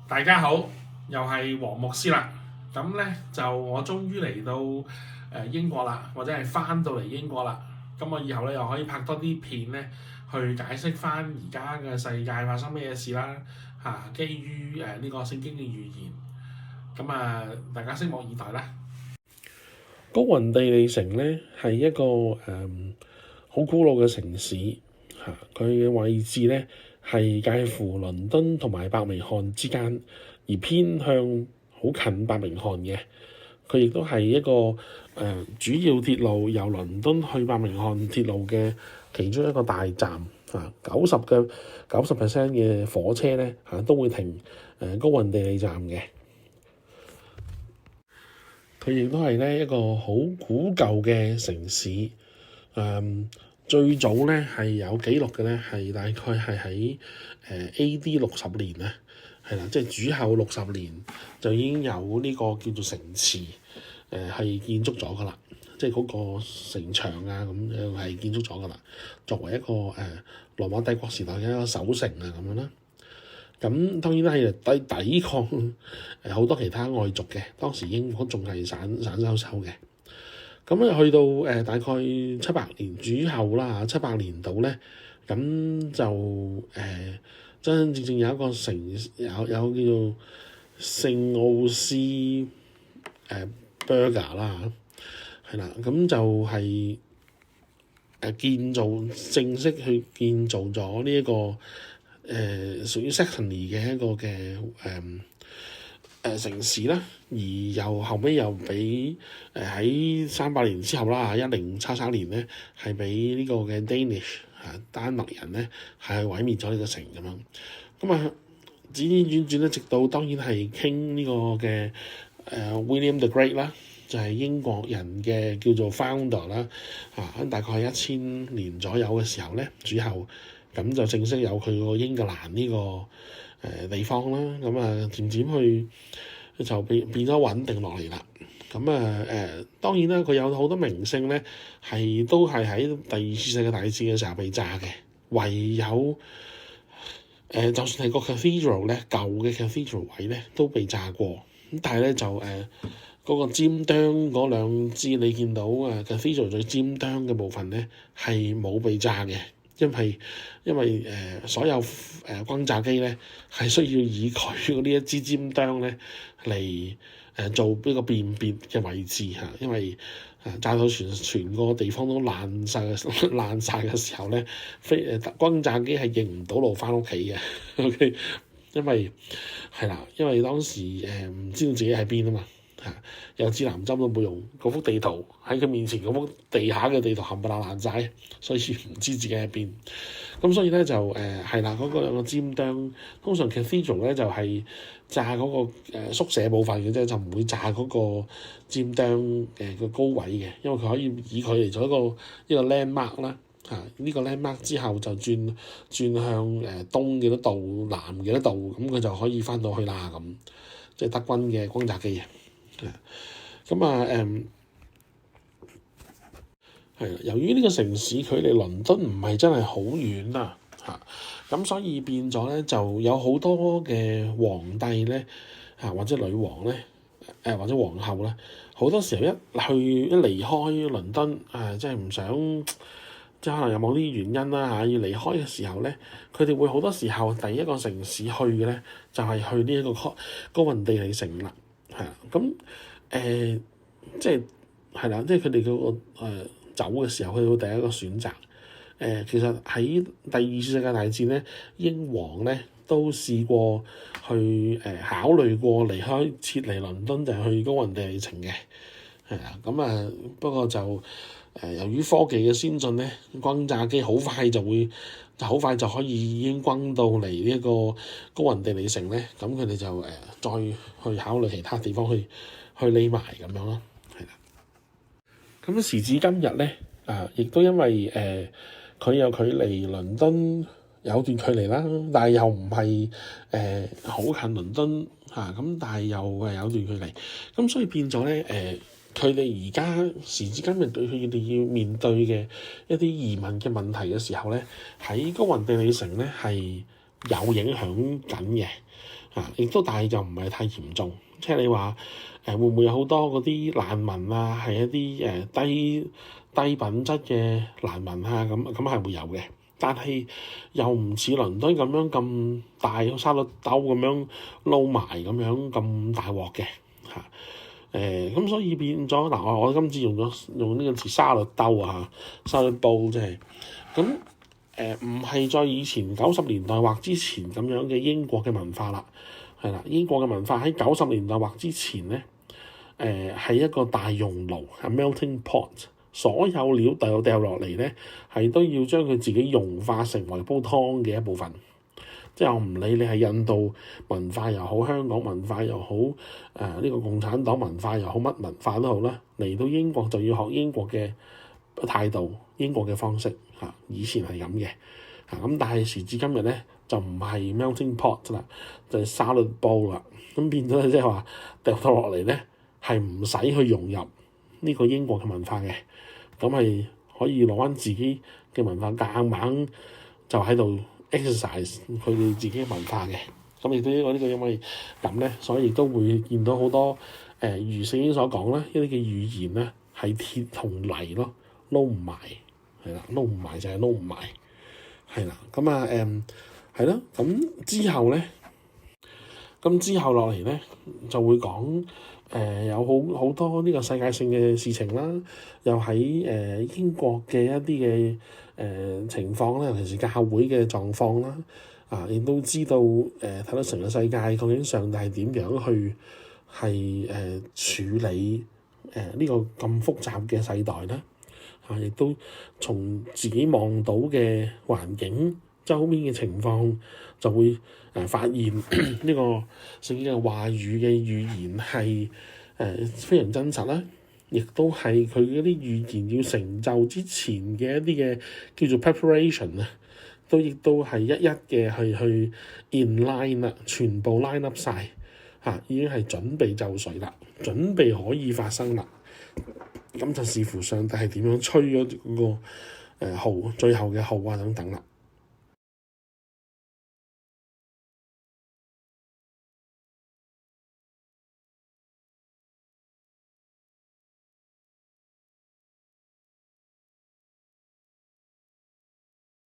大家好，又係黃牧師啦。咁咧就我終於嚟到英國啦，或者係翻到嚟英國啦。咁我以後咧又可以拍多啲片咧，去解釋翻而家嘅世界發生咩事啦。基於呢個聖經嘅預言。咁大家拭目以待啦。高雲地利城咧係一個好古老嘅城市佢嘅位置咧係介乎倫敦同埋伯明翰之間，而偏向好近伯明翰嘅。佢亦都係一個主要鐵路由倫敦去伯明翰鐵路嘅其中一個大站。90% 嘅火車咧都會停高雲地利站嘅。佢亦都係咧一個好古舊嘅城市。最早咧係有記錄嘅咧係大概係喺AD 60年咧，係啦，即係主後60年就已經有呢個叫做城池係建築咗噶啦，即係嗰個城牆咁樣係建築咗噶啦，作為一個羅馬帝國時代嘅一個守城咁樣啦。咁當然啦係抵抗好多其他外族嘅，當時英國仲係散收嘅。咁去到大概700年主後啦，700年度咧，咁就真真正有一個城有叫做聖奧斯Burger 啦，係啦，咁就係正式去建造咗呢一個屬於 Saxony 嘅一個嘅城市啦，而又後尾又俾喺300年之後啦，1033年咧係俾呢個嘅 Danish 丹麥人咧係毀滅咗呢個城咁樣。咁轉轉咧，直到當然係傾呢個嘅William the Great 啦，就係英國人嘅叫做 founder 啦，大概係1000年左右嘅時候咧，主後咁就正式有佢個英格蘭呢個地方啦。咁漸漸去就變咗穩定落嚟啦。咁當然啦，佢有好多名勝咧，都係喺第二次世界大戰嘅時候被炸嘅。唯有就算係個 cathedral 咧，舊嘅 cathedral 位咧都被炸過。咁但係咧就嗰個尖端嗰兩支，你見到cathedral 最尖端嘅部分咧係冇被炸嘅。因為所有轟炸機咧係需要以佢呢一支尖端咧嚟做呢個辨別嘅位置嚇，因為炸到全個地方都爛晒嘅時候咧，轟炸機係認唔到路翻屋企嘅。OK， 因為當時唔知道自己喺邊啊嘛。有指南針都冇用，嗰幅地圖喺佢面前，嗰幅地下嘅地圖冚唪唥爛晒，所以唔知自己喺邊。咁所以咧就嗰個兩個尖端，通常 cathedral 咧就係炸嗰個宿舍部分嘅啫，就唔會炸嗰個尖端個高位嘅，因為佢可以以佢嚟做一個 landmark 啦。呢個 landmark 之後就轉向東幾多度，南幾多度，咁佢就可以翻到去啦咁，即係德軍嘅轟炸機。由於呢個城市距離倫敦唔係真係好遠啦，咁所以變咗咧就有好多嘅皇帝咧或者女王咧或者皇后咧，好多時候一離開倫敦即係唔想，即係可能有冇啲原因啦要離開嘅時候咧，佢哋會好多時候第一個城市去嘅咧就係去呢一個高雲地利城啦。咁即係佢哋嗰個走嘅時候，佢會第一個選擇。其實喺第二次世界大戰咧，英皇咧都試過去考慮過撤離倫敦，就係去高雲地利城嘅。不過就由於科技嘅先進咧，轟炸機好快就可以已經轟到嚟呢一個高雲地利城咧，咁佢哋就再去考慮其他地方去匿埋咁樣咯，係啦。咁時至今日咧，亦都因為佢有距離倫敦有段距離啦，但係又唔係好近倫敦咁但係又有段距離，咁所以變咗咧佢哋而家時至今日對佢哋要面對嘅一啲移民嘅問題嘅時候咧，喺高雲地利城咧係有影響緊嘅。亦都但係就唔係太嚴重。即係你話會唔會有好多嗰啲難民啊，係一啲低品質嘅難民啊，咁係會有嘅。但係又唔似倫敦咁樣咁大個沙律兜咁樣撈埋咁樣咁大鑊嘅嚇。咁所以變咗嗱，我今次用呢個詞沙律兜啊，沙律煲即係咁唔係在以前90年代或之前咁樣嘅英國嘅文化啦，係啦，英國嘅文化喺90年代或之前咧，係一個大熔爐，係 melting pot。所有料掉落嚟咧，係都要將佢自己融化成為煲湯嘅一部分。即係我唔理你係印度文化又好，香港文化又好，呢個共產黨文化又好，乜文化都好啦，嚟到英國就要學英國嘅態度、英國嘅方式嚇。以前係咁嘅嚇，咁但係時至今日咧就唔係 melting pot 啦，就係沙律煲啦。咁變咗即係話掉到落嚟咧係唔使去融入呢個英國嘅文化嘅。咁係可以攞翻自己嘅文化夾硬就喺度 exercise 佢哋自己嘅文化嘅。咁亦都呢個因為咁咧，所以亦都會見到好多如聖經所講咧，一啲嘅語言咧係鐵同泥咯，撈唔埋係啦，撈唔埋就係撈唔埋係啦。咁啊係咯。咁之後咧，之後落嚟咧就會講有好多呢個世界性嘅事情啦，又喺英國嘅一啲嘅情況啦，尤其是教會嘅狀況啦，亦都知道睇到成個世界究竟上帝係點樣去處理呢個咁複雜嘅世代啦，亦都從自己望到嘅環境周邊嘅情況就會發現呢個聖經嘅話語嘅語言係非常真實啦，亦都係佢嗰啲預言要成就之前嘅一啲嘅叫做 preparation 啊，亦都係一一嘅去 in line 啦，全部 line up 晒已經係準備就緒啦，準備可以發生啦。咁就視乎上帝係點樣吹咗嗰個號，最後嘅號等等啦。